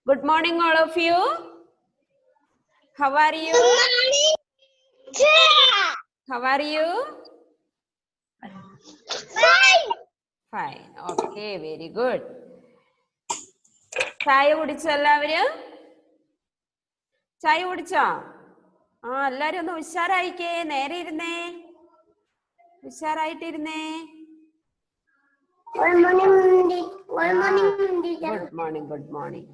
Good morning, all of you. How are you? Good morning, teacher. How are you? Fine. Fine. Okay, very good. ചായ കുടിച്ചോ എല്ലാവരും? ചായ കുടിച്ചോ? എല്ലാരും ഒന്ന് ഉഷാറായിക്കേ. നേരെ ഇരുന്നേ. ഉഷാറായിട്ടിരുന്നേ. Good morning. Good morning, teacher. Good morning, good morning.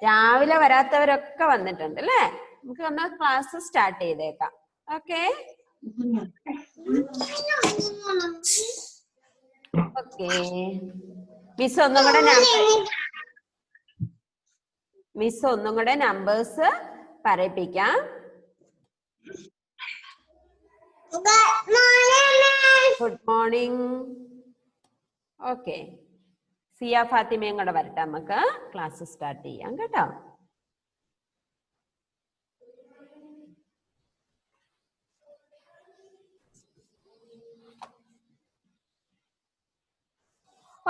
രാവിലെ വരാത്തവരൊക്കെ വന്നിട്ടുണ്ട് അല്ലേ? നമുക്ക് ഒന്ന് ക്ലാസ് സ്റ്റാർട്ട് ചെയ്തേക്കാം. Okay okay. മിസ് ഒന്നും കൂടെ നമ്പേഴ്സ് പറയിപ്പിക്കാം. Good morning. ഓക്കെ, സിയ ഫാത്തിമയും കൂടെ വരട്ടെ, നമുക്ക് ക്ലാസ് സ്റ്റാർട്ട് ചെയ്യാം കേട്ടോ.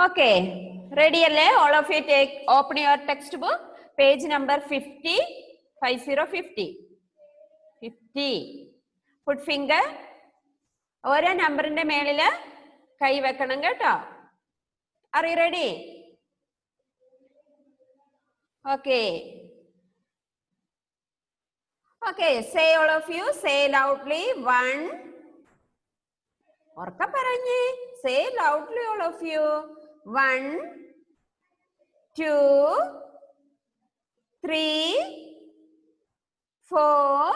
Okay, ready alle? All of you open your textbook, page number 50, 50. Put finger. ഓരോ നമ്പറിന്റെ മേളില് കൈ വെക്കണം കേട്ടോ. Are you ready? Okay. Okay, say all of you, say loudly, 1. ഉറക്കെ പറഞ്ഞേ. Say loudly all of you. 1, 2, 3, 4,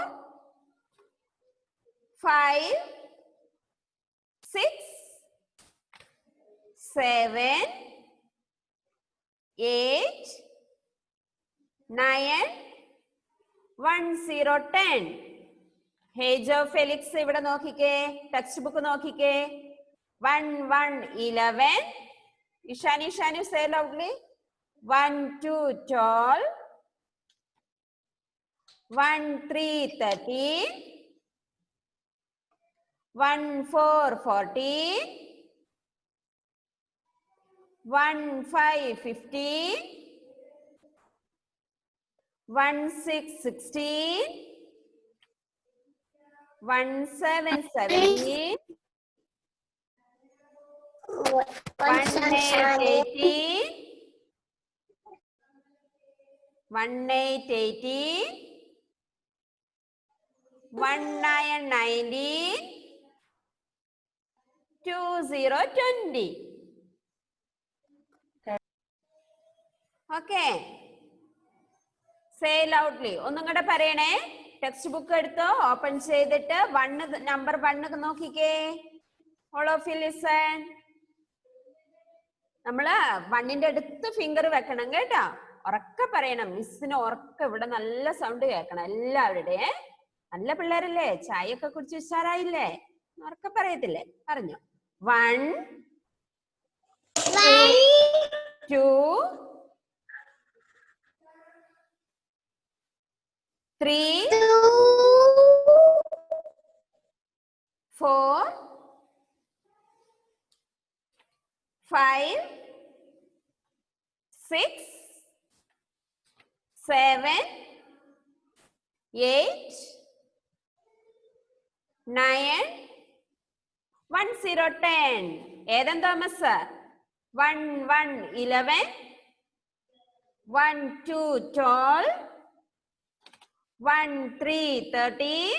5, 6, 7, 8, 9, 1, 0, 10. ഹേജോ Felix ഇവിടെ നോക്കിക്കേ, ടെക്സ്റ്റ് ബുക്ക് നോക്കിക്കേ. 1, 1, 11. Ishani, say loudly. 1, 2, 12. 1, 3, 13. 1, 4, 14. 1, 5, 15. 1, 6, 16. 1, 7, 17. 1, 8, 18. 1, 8, 18. 1, 9, 19. 2, 0, 20. Okay. Say loudly. ഒന്നും കൂടെ പറയണേ. ടെക്സ്റ്റ് ബുക്ക് എടുത്തോ, ഓപ്പൺ ചെയ്തിട്ട് നമ്പർ 1 നോക്കിക്കേ. All of you listen. നമ്മള് 1ന്റെ അടുത്ത് ഫിംഗർ വെക്കണം കേട്ടോ. ഉറക്കെ പറയണം. മിസ്സിന് ഉറക്കെ ഇവിടെ നല്ല സൗണ്ട് കേൾക്കണം എല്ലാവരുടെ. നല്ല പിള്ളേരല്ലേ, ചായയൊക്കെ കുടിച്ച് ഉഷാറായില്ലേ? ഉറക്കെ പറയത്തില്ലേ? പറഞ്ഞു. 1, 2, 3, 4, 5, 6, 7, 8, 9, 1, 0, 10. ഏതൻ തോമസ്? 1, 1, 11. 1, 2, 12. 1, 3, 13.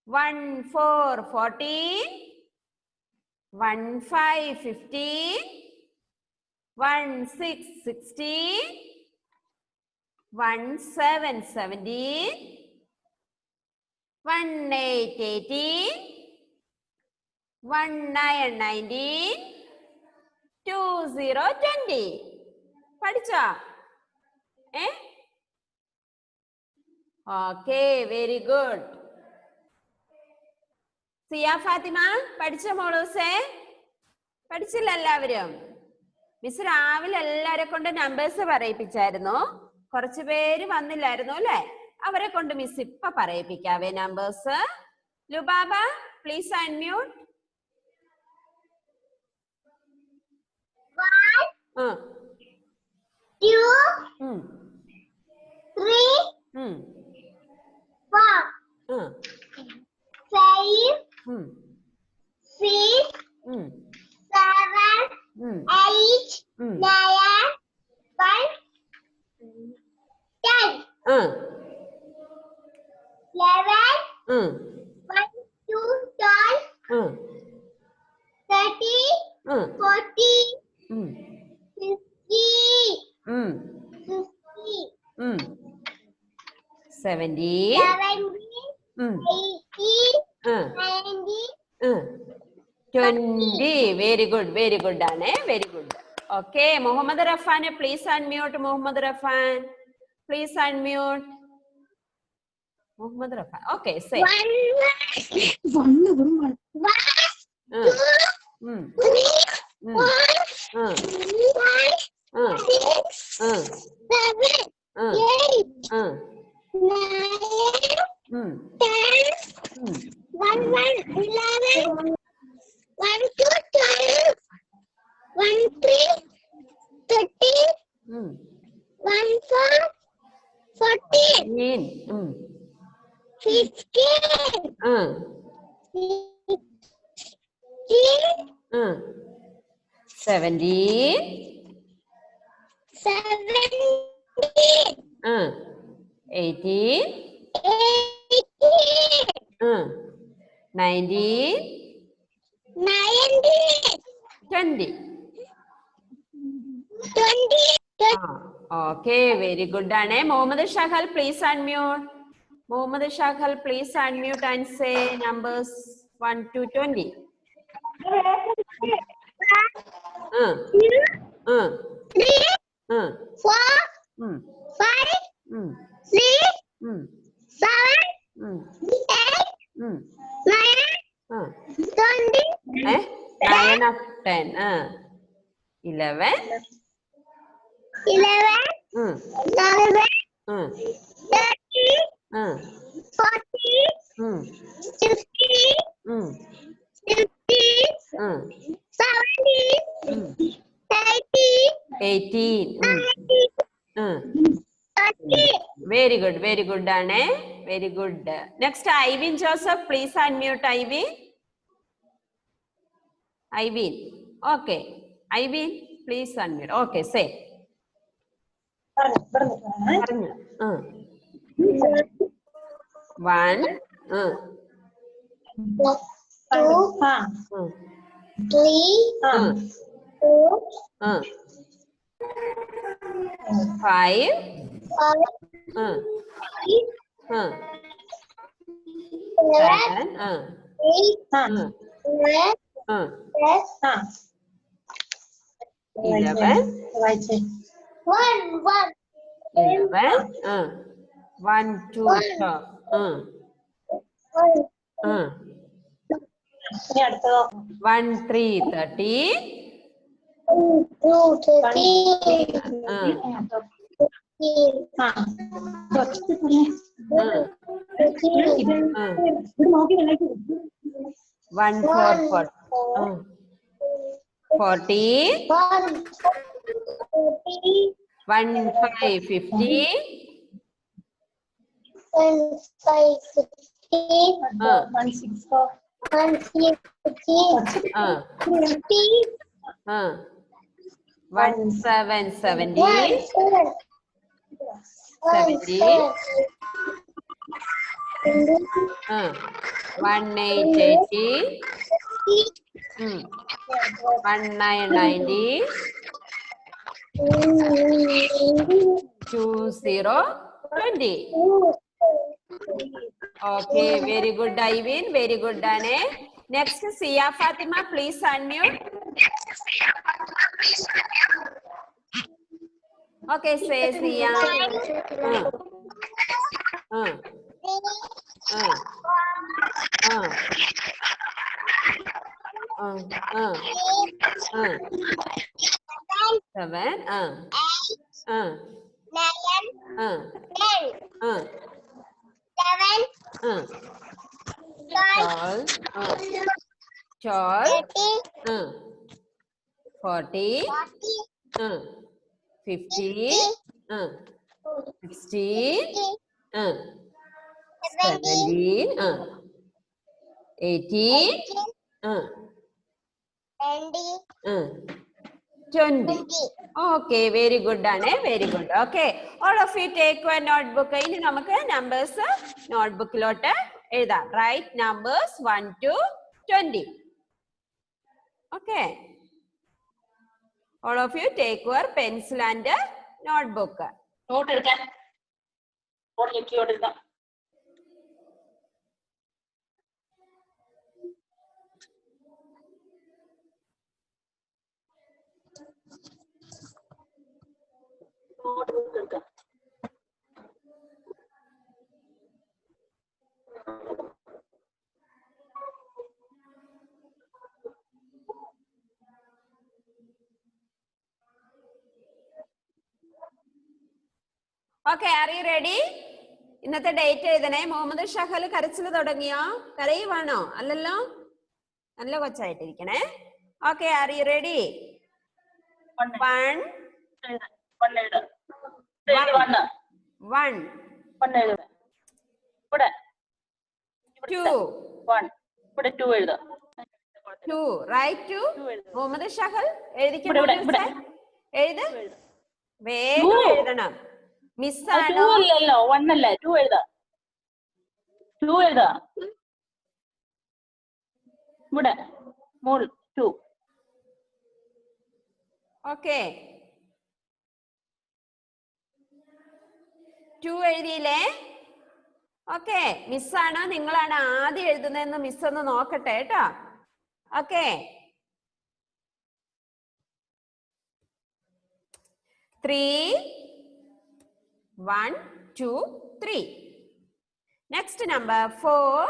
1, 4, 14. 1, 5, 15. 1, 6, 16. 1, 7, 17. 1, 8, 18. 1, 9, 19. 2, 0, 20. പഠിച്ചോ? Okay, very good. Siya Fathima പഠിച്ച മോളൂസേ? പഠിച്ചില്ല എല്ലാവരും? മിസ് രാവിലെ എല്ലാരെ കൊണ്ട് നമ്പേഴ്സ് പറയിപ്പിച്ചായിരുന്നു. കുറച്ചു പേര് വന്നില്ലായിരുന്നു അല്ലെ? അവരെ കൊണ്ട് മിസ് ഇപ്പൊ പറയിപ്പിക്കാവേ numbers. Lubaba please unmute. 1, 2, 10. 11. 1, 2, 12. 13. 14. 15. 17. 20. Very good, very good, Anne. Very good. Okay, Muhammad Rafan, please unmute. Muhammad Rafan, please unmute. Muhammad Rafan. Okay, say. 1, 2, 3, 4, 5, 6, 7, 8, 9, 10, 11, 1, 2, 12, 1, 3, 13, 1, 4, 14, 15, 17. 18. 19. 20. 20. Okay, very good, Anne. Muhammad Shahal, please unmute. Muhammad Shahal, please unmute and say numbers 1 to 20. 3, 4, 5, 6, 7, 8, 9, 20. 9 of 10. 11. 11, 12, 13, 14, 15, 16, 17, 18, 19, 20. Very good, Anne. Very good. Next, Ivan Joseph, please unmute Ivan. Ivan. Okay. Ivan, please unmute. Okay, say. 1. 2, 3, 4, 5. 7. 11. 1, 2, 1, 3, 13. 1, 4, 14. 1, 5, 15. 1, 5, 15. 1, 6, 15. 1, 7, 17. 1, 8, 18. 1, 9, 19. 2, 0, 20. Okay, very good, Ivan. Very good, Dane. Next, Sia Fatima, please unmute. Okay, say Sia. Seven. 9, 10. 11. 12. 14. 15. 16. 17. 18. 20. 20. Okay, very good, Anne. Very good. Okay, all of you take one notebook. ഇനി നമുക്ക് numbers notebook ലോട്ട് എഴുതാം. Write numbers 1 to 20. Okay. All of you take your pencil and notebook. Note എടുക്കാൻ ബോർഡിലേക്ക് എഴുതാം. Okay, are you ready? ഇന്നത്തെ date എഴുതണേ. മുഹമ്മദ് ഷഹൽ കരച്ചിൽ തുടങ്ങിയോ? കരയുവാണോ? അല്ലല്ലോ, നല്ല കൊച്ചായിട്ടിരിക്കണേ. Okay, are you ready? 1 1 2 2 right 2 Muhammad Shahal എഴുതിക്കണോ? എഴുത്, വേഗം എഴുതണം. മിസ്സാണോ? 1 അല്ല 2 എഴുതാം. 2 എഴുതാം. ഇവിടെ മോൾ 2. ഓക്കെ, 2 എഴുതിയില്ലേ? ഓക്കെ, മിസ്സാണോ നിങ്ങളാണ് ആദ്യം എഴുതുന്നതെന്ന് മിസ് ഒന്ന് നോക്കട്ടെ കേട്ടോ. Okay, 3 1 2 3. Next number 4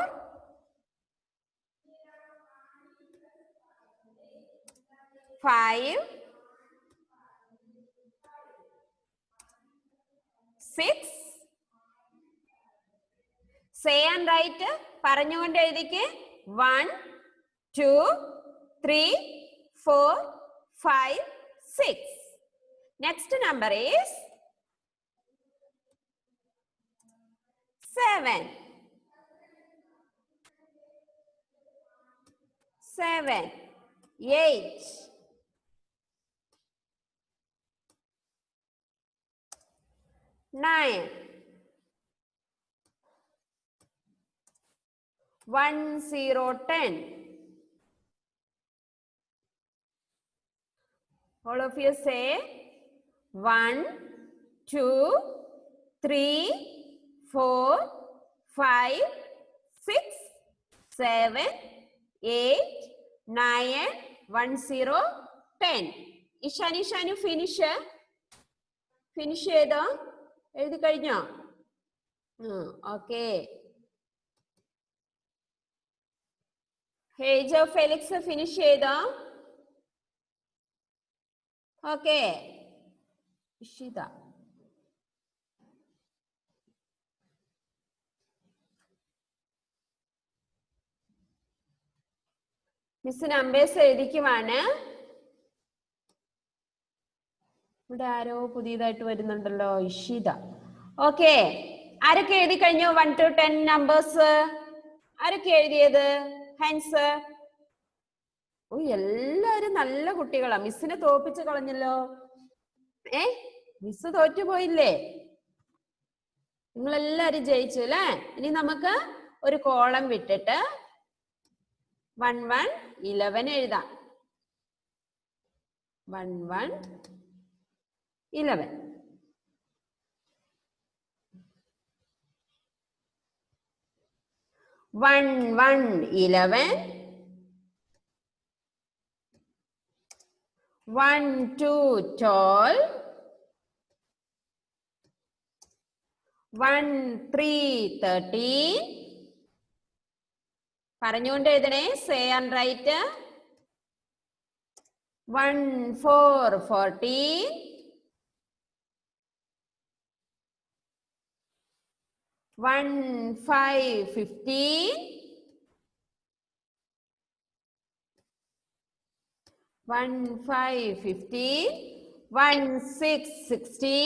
5 6. Say and write. പറഞ്ഞുകൊണ്ട് എഴുതിക്ക്. 1 2 3 4 5 6. Next number is 7 8 9 1 0 10. All of you say 1 2 3 4 5 6 7 8 9 1 0 10. Ishanu finish ചെയ്തോ? എഴുതി കഴിഞ്ഞോ? ഓക്കെ. ഹേജോ ഫെലിക്സ് ഫിനിഷ് ചെയ്തോ? ഓക്കെ. ഇഷിത മിസ് നമ്പേഴ്സ് എഴുതിക്കുവാണ്. ഇവിടെ ആരോ പുതിയതായിട്ട് വരുന്നുണ്ടല്ലോ, ഇഷിത. ഓക്കെ, ആരൊക്കെ എഴുതി കഴിഞ്ഞു? 1 to 10 നമ്പേഴ്സ് ആരൊക്കെ എഴുതിയത്? ഹാൻസ്. ഓ, എല്ലാരും നല്ല കുട്ടികളാ. മിസ്സിനെ തോപ്പിച്ച് കളഞ്ഞല്ലോ. മിസ് തോറ്റുപോയില്ലേ? നിങ്ങളെല്ലാരും ജയിച്ചു അല്ലേ? ഇനി നമുക്ക് ഒരു കോളം വിട്ടിട്ട് 1 1 11 എഴുതാം. 1 1 11. One 1 11. 1 2 12. 1 3 13. പറഞ്ഞുകൊണ്ട് എഴുതണേ. Say and write. 1 4 14. 1 5 15. 1 5 15. 1 6 16.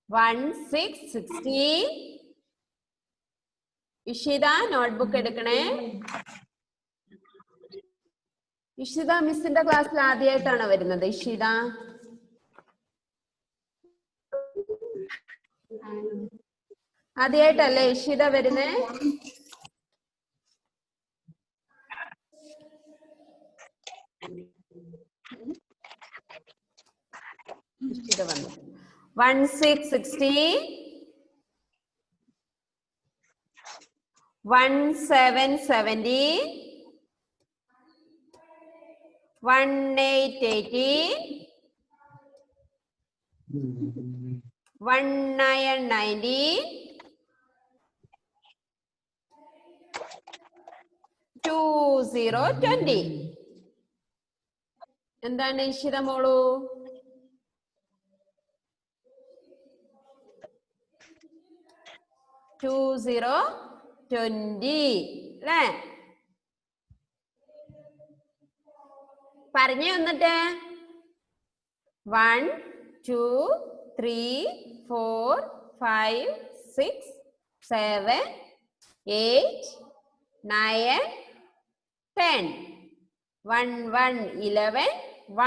1 6 16. Ishita notebook എടുക്കണേ. ഇഷിത മിസ്സിന്റെ ക്ലാസ്സിൽ ആദ്യമായിട്ടാണ് വരുന്നത്. ഇഷിത ആദ്യമായിട്ടല്ലേ ഇഷിത വരുന്നേ? ഇഷിത വന്നു. 1660 1770 1880 1990 2020. എന്താണ് ഇഷിത മോളു? ടു 2020 അല്ലേ? പറഞ്ഞു വന്നിട്ട് 1 2 3 4 5 6 7 8 9 10 1 1 11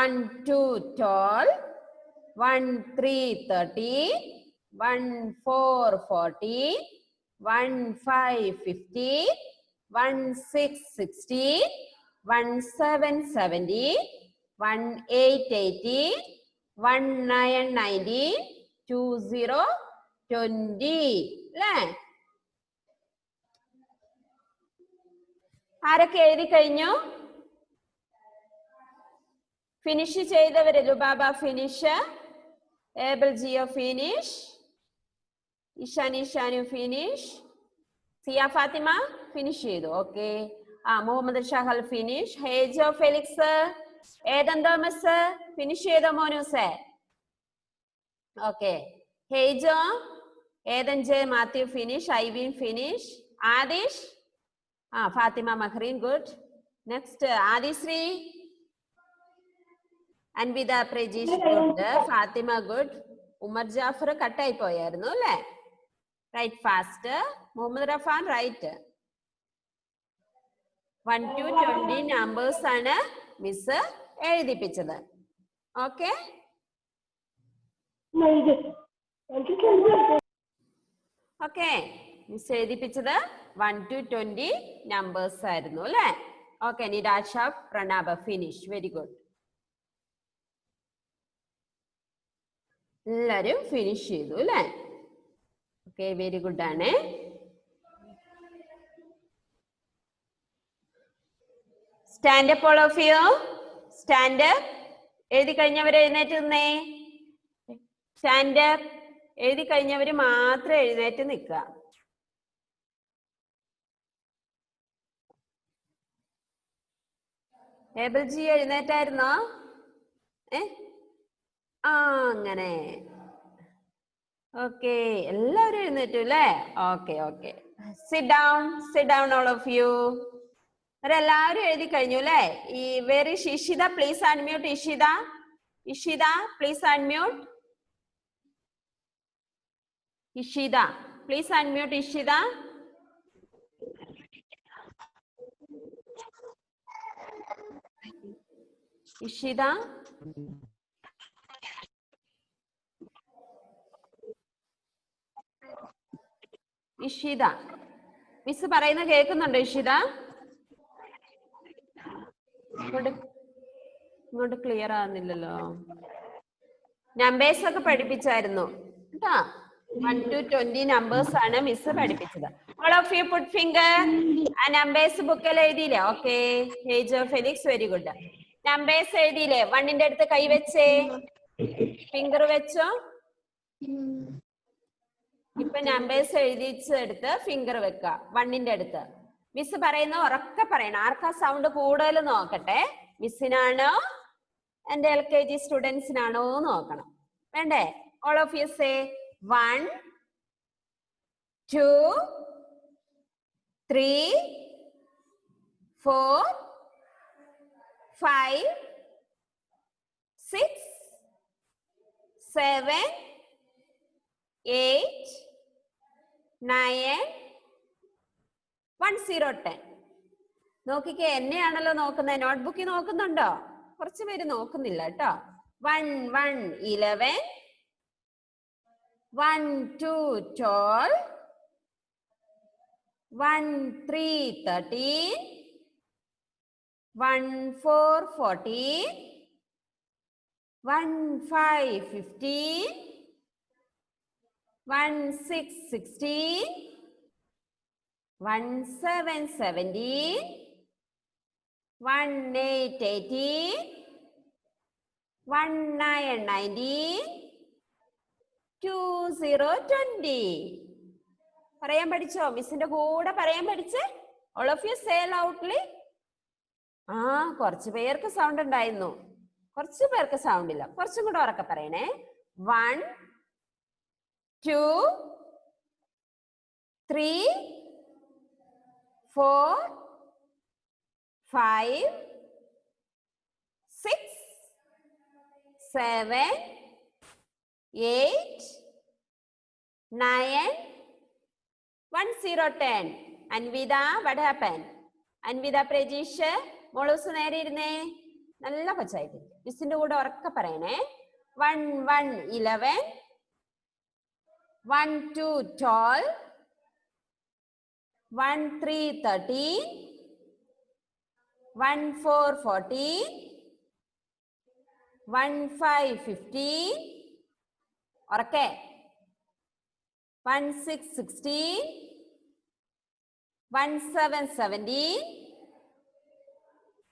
1 2 12 1 3 13 1 4 14 1 5 15 1 6 16 1 7 70 1 8 80 1 9 90 2020 അല്ലേ? ആരൊക്കെ എഴുതി കഴിഞ്ഞു? ഫിനിഷ് ചെയ്തവര് Lubaba finish, Abel Jio finish, Ishani Shanu finish, Siya Fathima finish ചെയ്തു. Okay. Muhammad Shahal finish, Hejo Felix, Ethan Thomas finish ചെയ്തോ മോനൂസേ? Okay. Hejo, Ethan J Mathew finish, Ivin finish, Adish, Fathima Mahreen good. Next Adishree, Anvitha Prajeesh good, Fathima good, Umar Jafar കട്ടായി പോയായിരുന്നു അല്ലേ? Write fast. Muhammad Rafan right. 1 to 20 numbers ആണ് മിസ് എഴുതിപ്പിച്ചത്. ഓക്കെ. ഓക്കെ, മിസ് എഴുതിപ്പിച്ചത് 1 to 20 നമ്പേഴ്സ് ആയിരുന്നു അല്ലേ? Okay. Nirasha Pranaba finish. Very good. എല്ലാരും ഫിനിഷ് ചെയ്തു അല്ലേ? ഓക്കെ, വെരി ഗുഡ് ആണ്. Stand up all of you. Stand up. എഴുതി കഴിഞ്ഞവർ എഴുന്നേറ്റ് നിന്നേ. Stand up. എഴുതി കഴിഞ്ഞവര് മാത്രം എഴുന്നേറ്റ് നിൽക്കുക. ഏബിൾ ജി എഴുന്നേറ്റായിരുന്നോ? അങ്ങനെ. ഓക്കെ, എല്ലാവരും എഴുന്നേറ്റു അല്ലേ? Okay okay. Sit down. Sit down all of you. എല്ലാവരും എഴുതി കഴിഞ്ഞു അല്ലേ? ഈ where is Ishita? Please unmute Ishita. Ishita please unmute. Ishita please unmute Ishita. Ishita. Ishita miss പറയുന്ന കേൾക്കുന്നുണ്ടോ ഇഷിത? ഇങ്ങോട്ട് ക്ലിയർ ആവുന്നില്ലല്ലോ. നമ്പേഴ്സ് ഒക്കെ പഠിപ്പിച്ചായിരുന്നു കേട്ടാ. 1 to 20 നമ്പേഴ്സ് ആണ് മിസ് പഠിപ്പിച്ചത്. All of you put finger. ആ നമ്പേഴ്സ് ബുക്കിൽ എഴുതിയില്ലേ? Okay. Hejo Felix very good. Numbers എഴുതിയില്ലേ? 1ന്റെ അടുത്ത് കൈ വെച്ചേ. ഫിംഗർ വെച്ചോ. ഇപ്പൊ നമ്പേഴ്സ് എഴുതിച്ചെടുത്ത് ഫിംഗർ വെക്ക 1ന്റെ അടുത്ത്. മിസ് പറയുന്ന ഉറക്കെ പറയണം. ആർക്കാ സൗണ്ട് കൂടുതൽ നോക്കട്ടെ? മിസ്സിനാണോ എന്റെ LKG സ്റ്റുഡൻസിനാണോ നോക്കണം. വേണ്ടേ? All of you say 1 2 3 4 5 6 7 8 9 1 0 10. നോക്കിക്കേ, എന്നെയാണല്ലോ നോക്കുന്നത്. നോട്ട്ബുക്കിൽ നോക്കുന്നുണ്ടോ? കുറച്ച് പേര് നോക്കുന്നില്ല കേട്ടോ. 1 1 11, 1 2 12, 1 3 13, 1 4 14, 1 5 15, 1 6 16, 1 7 17, 1 8 18, 1 9 19, 2 0 20. പറയാൻ പഠിച്ചോ? മിസ്സിന്റെ കൂടെ പറയാൻ പഠിച്ച്? All of you say loudly. ആ, കുറച്ച് പേർക്ക് സൗണ്ട് ഉണ്ടായിരുന്നു, കുറച്ച് പേർക്ക് സൗണ്ട് ഇല്ല. കുറച്ചും കൂടെ ഉറക്കെ പറയണേ. 1 2 3 4 5 6 7 8 9 1 0 10. Anvitha, what happened? അൻവിത പ്രജീഷ്, മോളൂസ് നേരെ ഇരുന്നേ. നല്ല കൊച്ചായിട്ട് മിസ്സിന്റെ കൂടെ ഉറക്കെ പറയണേ. 1 1 11, 1 2 12, 1 3 13, 1 4 14, 1 5 15, ഉറക്കെ 1 6 16, 1 7 17,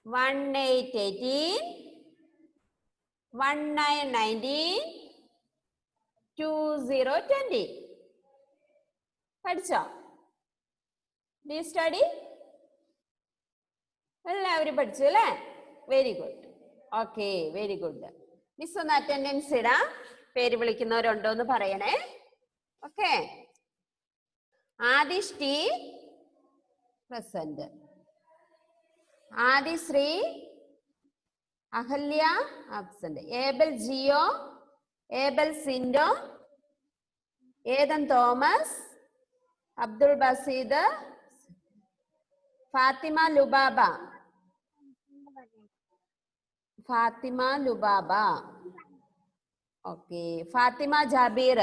1 8 18, 1 9 19, 2 0 20. പഠിച്ചോ? Do you study? എല്ലാവരും പഠിച്ചു അല്ലേ? Very good. Okay, very good. Miss ഒന്ന് അറ്റൻഡൻസ് ഇടാം. പേര് വിളിക്കുന്നവരുണ്ടോ എന്ന് പറയണേ. Okay. Adishree present, Adishree, Ahalya absent, Abel Jio, Abel Sindo, Ethan Thomas, Abdul Baseed, Fathima Lubaba, Fathima Lubaba. Okay. Fathima Jabeer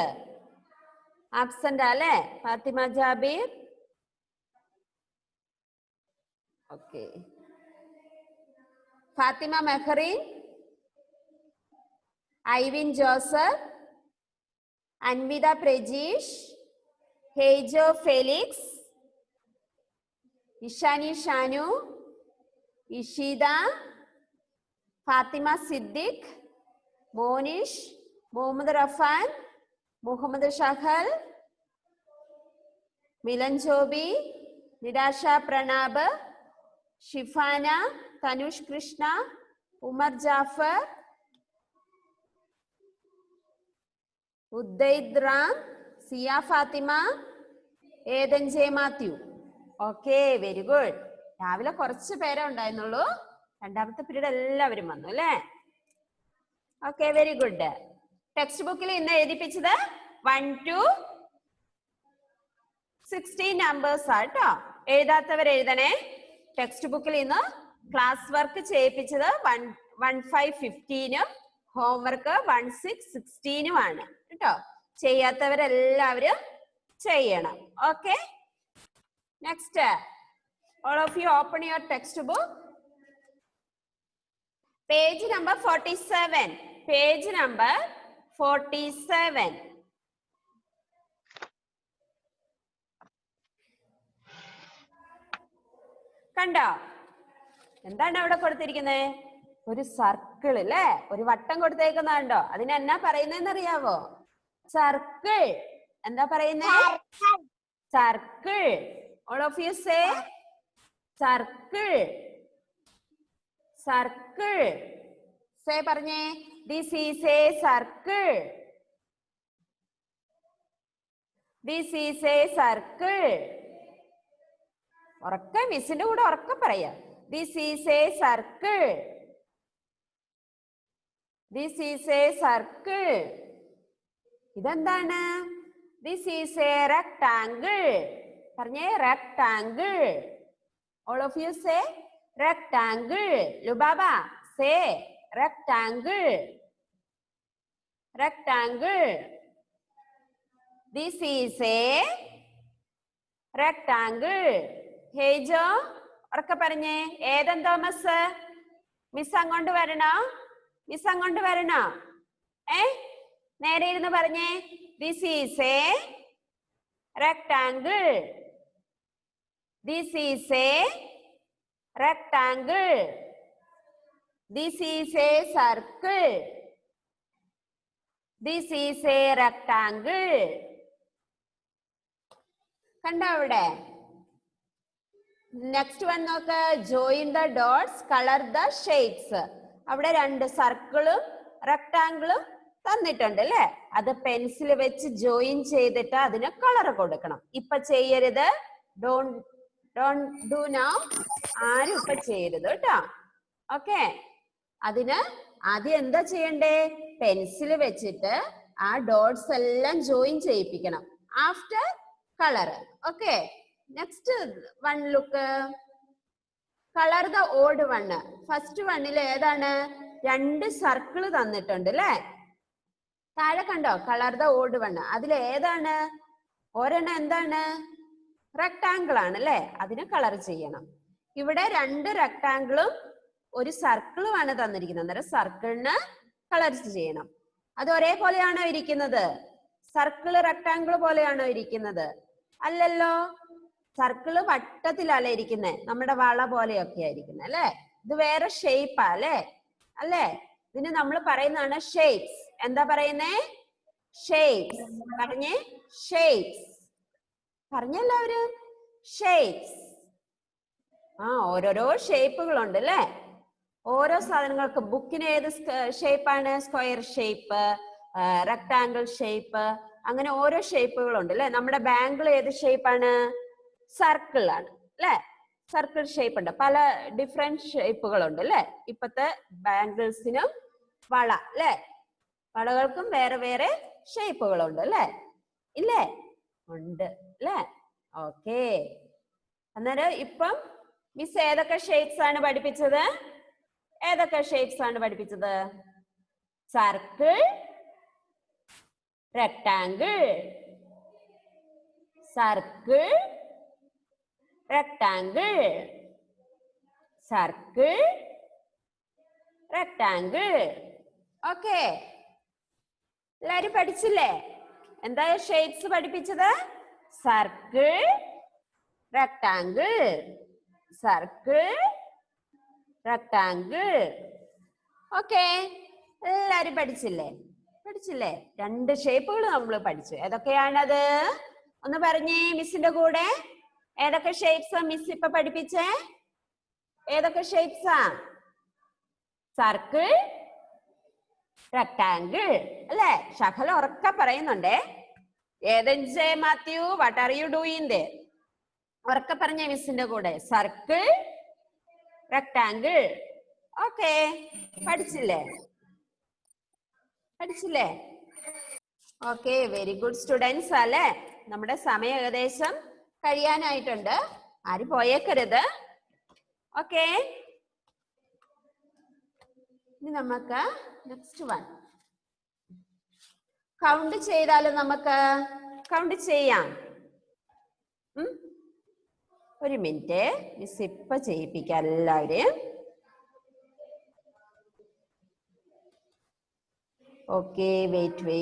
absent അല്ലേ? Fathima Jabeer. Okay. Fathima Mehrin, Ivin Joseph, Anvitha Prajeesh, Hejo Felix, Ishani Shanu, Ishita, Fathima Siddique, Monish, Muhammad Rafan, Muhammad Shahal, Milan Joby, നിരാശ Pranab, Shifana, Thanush Krishna, Umar Jafar, Uddaid Ram, Siya Fathima, Ethan J Mathew. Okay, very good. രാവിലെ കുറച്ച് പേരെ ഉണ്ടായിരുന്നുള്ളൂ. രണ്ടാമത്തെ പീരീഡ് എല്ലാവരും വന്നു അല്ലേ? Okay, very good. ടെക്സ്റ്റ് ബുക്കിൽ ഇന്ന് എഴുതിപ്പിച്ചത് 1 to 16 നമ്പേഴ്സ് ആട്ടോ. എഴുതാത്തവർ എഴുതണേ. ടെക്സ്റ്റ് ബുക്കിൽ ഇന്ന് ക്ലാസ് വർക്ക് ചെയ്യിപ്പിച്ചത് 1 5 15, ഹോംവർക്ക് 1 6 16 ആണ് കേട്ടോ. ചെയ്യാത്തവരെല്ലാവരും ചെയ്യണം. Okay. Next, all of you open your textbook. Page number 47. Page number 47. കണ്ടോ? എന്താണ് അവിടെ കൊടുത്തിരിക്കുന്നത്? ഒരു സർക്കിൾ അല്ലേ? ഒരു വട്ടം കൊടുത്തേക്കുന്നുണ്ടോ? അതിന് എന്നാ പറയുന്നതെന്ന് അറിയാവോ? സർക്കിൾ. എന്താ പറയുന്നേ? Circle. All of you say circle. Circle. Say പറഞ്ഞേ. This is a circle. This is a circle. ഉറക്കെ മിസ്സിന്റെ കൂടെ ഉറക്കെ പറയാ. This is a circle. This is a circle. ഇതെന്താണ്? This is a rectangle. പറഞ്ഞേ, rectangle. All of you say rectangle. Lubaba, say rectangle. Rectangle. This is a rectangle. ഹേജോ ഉറക്കെ പറഞ്ഞേ. ഏതൻ Thomas miss അങ്ങോട്ട് വരണോ? മിസ് അങ്ങോട്ട് വരണോ? നേരെ ഇരുന്ന് പറഞ്ഞേ. This is a rectangle. This is a rectangle. This is a circle. This is a rectangle. കണ്ടോ അവിടെ? നെക്സ്റ്റ് വൺ നോക്ക്. Join the dots, colour the shapes. അവിടെ രണ്ട് സർക്കിളും റെക്ടാങ്കിളും തന്നിട്ടുണ്ട് അല്ലേ? അത് പെൻസിൽ വെച്ച് ജോയിൻ ചെയ്തിട്ട് അതിന് കളർ കൊടുക്കണം. ഇപ്പൊ ചെയ്യരുത്. Do now. ആരും ഇപ്പൊ ചെയ്യരുത് കേട്ടോ. ഓക്കെ. അതിന് ആദ്യം എന്താ ചെയ്യണ്ടേ? പെൻസിൽ വെച്ചിട്ട് ആ ഡോട്ട്സ് എല്ലാം ജോയിൻ ചെയ്യിപ്പിക്കണം. After colour. Okay. Next one look. Colour the odd one. First വണ്ണിൽ ഏതാണ്? രണ്ട് സർക്കിൾ തന്നിട്ടുണ്ട് അല്ലേ? താഴെ കണ്ടോ? Colour the odd one. അതിൽ ഏതാണ്? ഒരെണ്ണം എന്താണ്? റെക്ടാങ്കിൾ ആണ് അല്ലേ? അതിന് കളർ ചെയ്യണം. ഇവിടെ രണ്ട് റെക്ടാങ്കിളും ഒരു സർക്കിളും ആണ് തന്നിരിക്കുന്നത്. അന്നേരം സർക്കിളിന് കളർ ചെയ്യണം. അത് ഒരേപോലെയാണോ ഇരിക്കുന്നത്? സർക്കിള് റെക്ടാങ്കിൾ പോലെയാണോ ഇരിക്കുന്നത്? അല്ലല്ലോ. സർക്കിള് വട്ടത്തിലല്ലേ ഇരിക്കുന്നത്, നമ്മുടെ വള പോലെയൊക്കെ ആയിരിക്കുന്നത് അല്ലേ? ഇത് വേറെ ഷേപ്പാ അല്ലേ? അല്ലേ? ഇതിന് നമ്മൾ പറയുന്നതാണ് ഷേപ്സ്. എന്താ പറയുന്നേ? ഷേപ്സ്. പറഞ്ഞേ. ഷേപ്സ്. പറഞ്ഞെല്ലാവരും ഷേപ്സ്. ഓരോരോ ഷേപ്പുകളുണ്ട് അല്ലേ? ഓരോ സാധനങ്ങൾക്ക്. ബുക്കിന് ഏത് ഷേപ്പാണ്? സ്ക്വയർ ഷേപ്പ്, റെക്ടാങ്കിൾ ഷേപ്പ്, അങ്ങനെ ഓരോ ഷേപ്പുകളുണ്ട് അല്ലെ? നമ്മുടെ ബാങ്കിൾ ഏത് ഷേപ്പാണ്? സർക്കിൾ ആണ് അല്ലെ? സർക്കിൾ ഷേപ്പ് ഉണ്ട്. പല ഡിഫറെന്റ് ഷേപ്പുകളുണ്ട് അല്ലെ? ഇപ്പത്തെ ബാങ്കിൾസിനും വള അല്ലെ? വളകൾക്കും വേറെ വേറെ ഷേപ്പുകളുണ്ട് അല്ലെ? ഇല്ലേ? ഉണ്ട് അല്ലെ? ഓക്കെ. അന്നേരം ഇപ്പം മിസ് ഏതൊക്കെ ഷേപ്സ് ആണ് പഠിപ്പിച്ചത്? ഏതൊക്കെ ഷേപ്സ് ആണ് പഠിപ്പിച്ചത്? Circle, rectangle, circle, rectangle, circle, rectangle. Okay. എല്ലാരും പഠിച്ചില്ലേ? എന്താ ഷേപ്സ് പഠിപ്പിച്ചത്? Circle, rectangle, circle, rectangle. Okay. എല്ലാരും പഠിച്ചില്ലേ? പഠിച്ചില്ലേ? രണ്ട് ഷേപ്പുകൾ നമ്മൾ പഠിച്ചു. ഏതൊക്കെയാണത്? ഒന്ന് പറഞ്ഞേ മിസ്സിന്റെ കൂടെ. ഏതൊക്കെ ഷേപ്സാ മിസ് ഇപ്പൊ പഠിപ്പിച്ചേ? ഏതൊക്കെ ഷേപ്സാ? സർക്കിൾ, റെക്ടാങ്കിൾ അല്ലേ? ശകല ഉറക്കെ പറയുന്നുണ്ടേ. Ethan J Mathew, what are you doing there? ഉറക്കെ പറഞ്ഞേ മിസ്സിന്റെ കൂടെ. Circle, rectangle. ഓക്കെ. പഠിച്ചില്ലേ? പഠിച്ചില്ലേ? ഓക്കെ. വെരി ഗുഡ് സ്റ്റുഡൻസ് അല്ലേ? നമ്മുടെ സമയം ഏകദേശം കഴിയാനായിട്ടുണ്ട്. ആരും പോയേക്കരുത്. ഓക്കെ. ഇനി നമുക്ക് നെക്സ്റ്റ് വൺ കൗണ്ട് ചെയ്താലും നമുക്ക് കൗണ്ട് ചെയ്യാം. ഒരു മിനിറ്റ്. മിസ് ഇപ്പൊ ചെയ്യിപ്പിക്കാം എല്ലാവരെയും. ഓക്കെ. വെയിറ്റ്.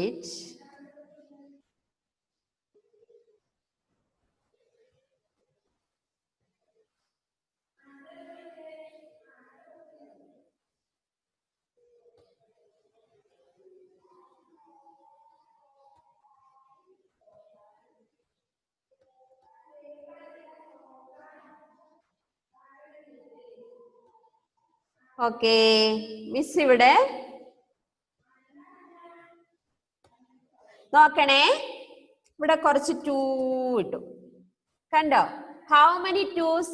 ഓക്കെ. മിസ് ഇവിടെ നോക്കണേ. ഇവിടെ കുറച്ച് 2 ഇട്ടു. കണ്ടോ? How many 2s?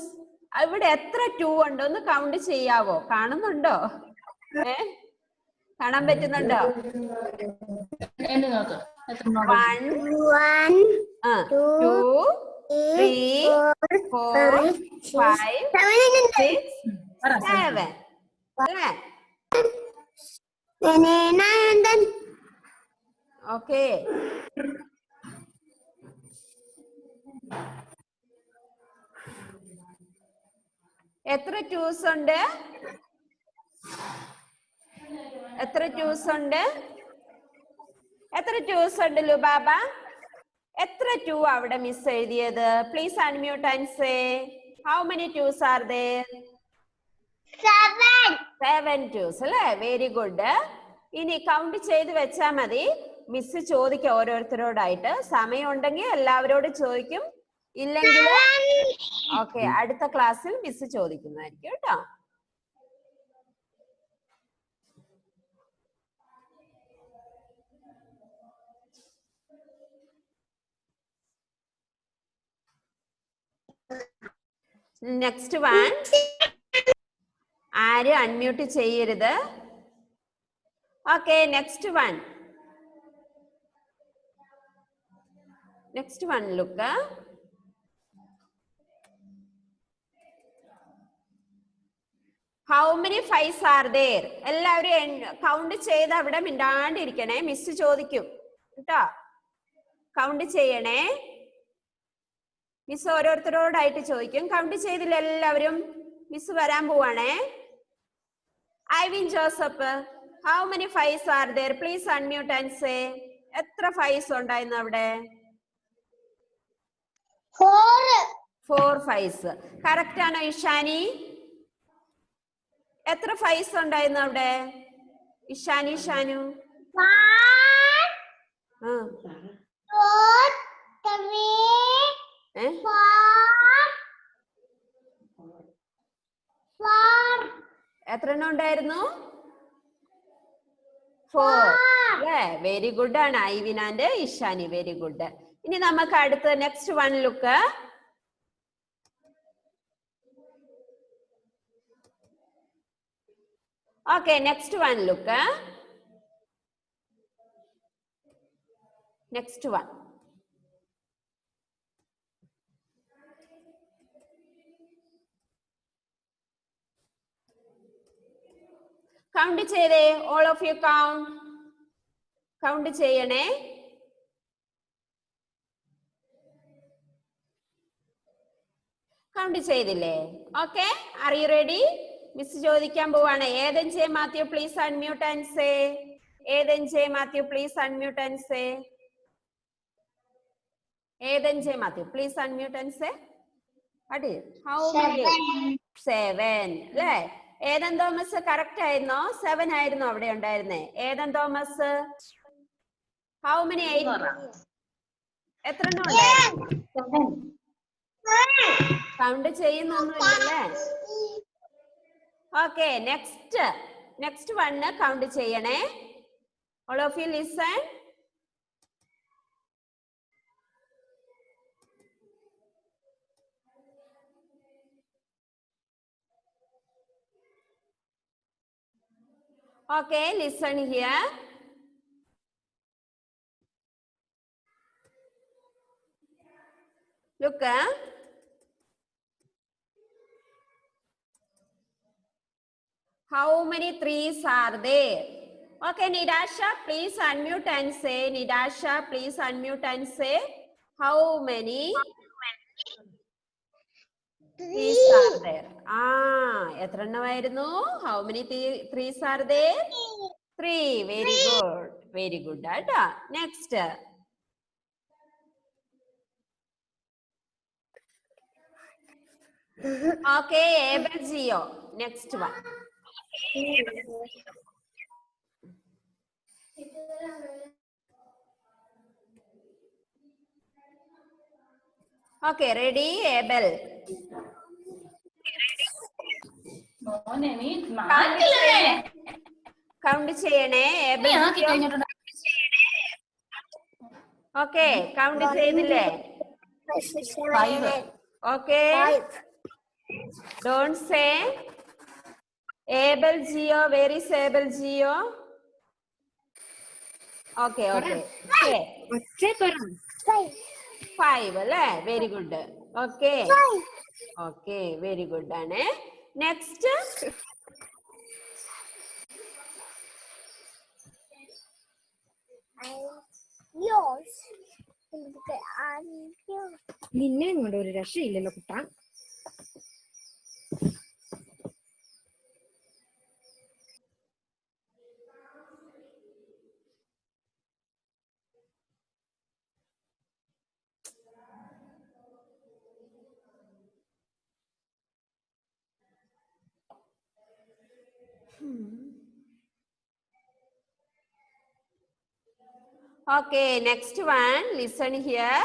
ഇവിടെ എത്ര 2 ഉണ്ടോ ഒന്ന് കൗണ്ട് ചെയ്യാവോ? കാണുന്നുണ്ടോ? കാണാൻ പറ്റുന്നുണ്ടോ? 1 2 3, 4, 5, 6, 7. അല്ലേ? ഓക്കെ. എത്ര ടൂസ് ഉണ്ട്? എത്ര ടൂസ് ഉണ്ട്? എത്ര ടൂസ് ഉണ്ട് ലുബാബ? എത്ര ടൂ അവിടെ മിസ് എഴുതിയത്? Please unmute and say how many twos are there? 7 ടൂസ് അല്ലേ? Very good. ഇനി കൗണ്ട് ചെയ്ത് വെച്ചാ മതി. മിസ് ചോദിക്കാം ഓരോരുത്തരോടായിട്ട്. സമയം ഉണ്ടെങ്കിൽ എല്ലാവരോടും ചോദിക്കും, ഇല്ലെങ്കിൽ ഓക്കെ അടുത്ത ക്ലാസ്സിൽ മിസ് ചോദിക്കുന്നതായിരിക്കും കേട്ടോ. Next one. ആരും അൺമ്യൂട്ട് ചെയ്യരുത്. Okay, next one. Next one look. How many fives are there? എല്ലാവരും കൗണ്ട് ചെയ്ത് അവിടെ മിണ്ടാണ്ടിരിക്കണേ, മിസ് ചോദിക്കും കേട്ടോ. കൗണ്ട് ചെയ്യണേ, മിസ് ഓരോരുത്തരോടായിട്ട് ചോദിക്കും. കൗണ്ട് ചെയ്തില്ല എല്ലാവരും? മിസ് വരാൻ പോവാണേ. Ivin Joseph, how many fives are there? Please unmute and say. എത്ര ഫൈവ്സ് ഉണ്ടായിരുന്നു അവിടെ? 4 ഫൈവ്സ്. കറക്റ്റ് ആണോ ഇഷാനി? എത്ര ഫൈവ്സ് ഉണ്ടായിരുന്നു അവിടെ? ഇഷാനി, ഷാനു? 4 എത്ര എണ്ണം ഉണ്ടായിരുന്നു? 4 അല്ലേ? വെരി ഗുഡ് ആണ് Ivin and Ishani, very good. ഇനി നമുക്ക് അടുത്ത next one look. Okay, next one look. Next one. Count ചെയ്തേ, all of you count. Count ചെയ്യണേ. കൗണ്ട് ചെയ്തില്ലേ? Okay, are you ready? Miss ചോദിക്കാൻ പോവാണ്. Ethan J Mathew please unmute and say. Ethan J Mathew please unmute and say. Ethan J Mathew please unmute and say. How many? 7 അല്ലേ? ഏതൻ Thomas correct ആയിരുന്നോ? 7 ആയിരുന്നോ അവിടെ ഉണ്ടായിരുന്നേ? Ethan Thomas how many? 8. എത്ര എണ്ണം ഉണ്ടായിരുന്നു? കൗണ്ട് ചെയ്യുന്നൊന്നുമില്ലല്ലേ? ഓക്കെ, നെക്സ്റ്റ് വണ്ണ് കൗണ്ട് ചെയ്യണേ. All of you listen. Okay, listen here. Look. How many trees are there? Okay, Nidasha, please unmute and say. Nidasha, please unmute and say. How many trees are there? എത്ര എണ്ണമായിരുന്നു? How many trees are there? 3. Very good. Very good. Data. Next. Okay, Abel Gio. Next one. Okay, ready, Abel? Count ചെയ്യണേ. Okay, count ചെയ്തില്ലേ? Okay, don't say. Abel Jio, very സേബൽ Jio. Okay okay 5 അല്ലേ? Very good. Okay okay, very good ആണ്. Next yours. നിന്നെ കൊണ്ട് ഒരു രക്ഷയില്ലല്ലോ കുട്ടാ. okay, next one, listen here.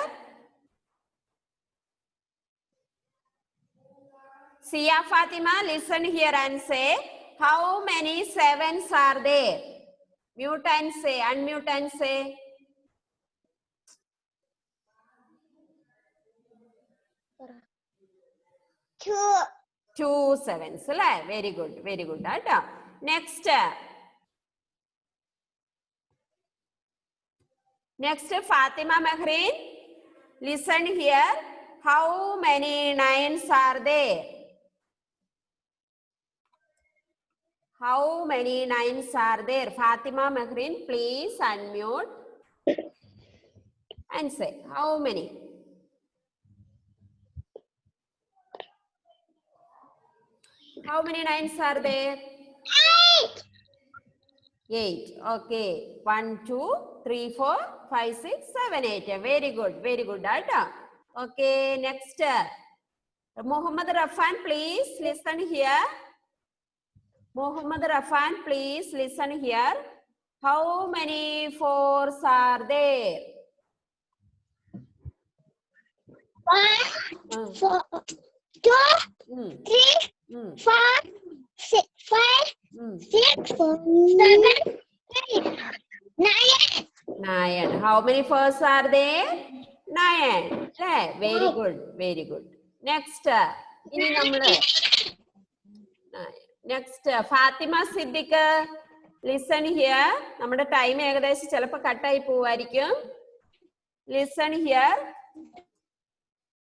Sia Fatima, listen here and say, how many 7s are there? Mute and say, unmute and say. 2 7s അല്ലേ? Very good, very good കേട്ടോ. Next Fathima Mehreen, listen here. How many 9s are there? How many 9s are there? Fatima Mehreen, please unmute and say, how many? How many 9s are there? 8. Okay. 1, 2, 3, 4, 5, 6, 7, 8. Very good. Very good. Okay. Next. Muhammad Rafan, please listen here. Muhammad Rafan, please listen here. How many 4s are there? 1, 4, 2, 3, 4, 6, 5, 6, 7, 8, 9. How many 4s are there? 9. Okay. Very good. Very good. Next. Ini namlu. Next, Fatima Siddiq, listen here. നമ്മുടെ time ഏകദേശം ചിലപ്പോൾ കട്ടായി പോവായിരിക്കും. Listen here.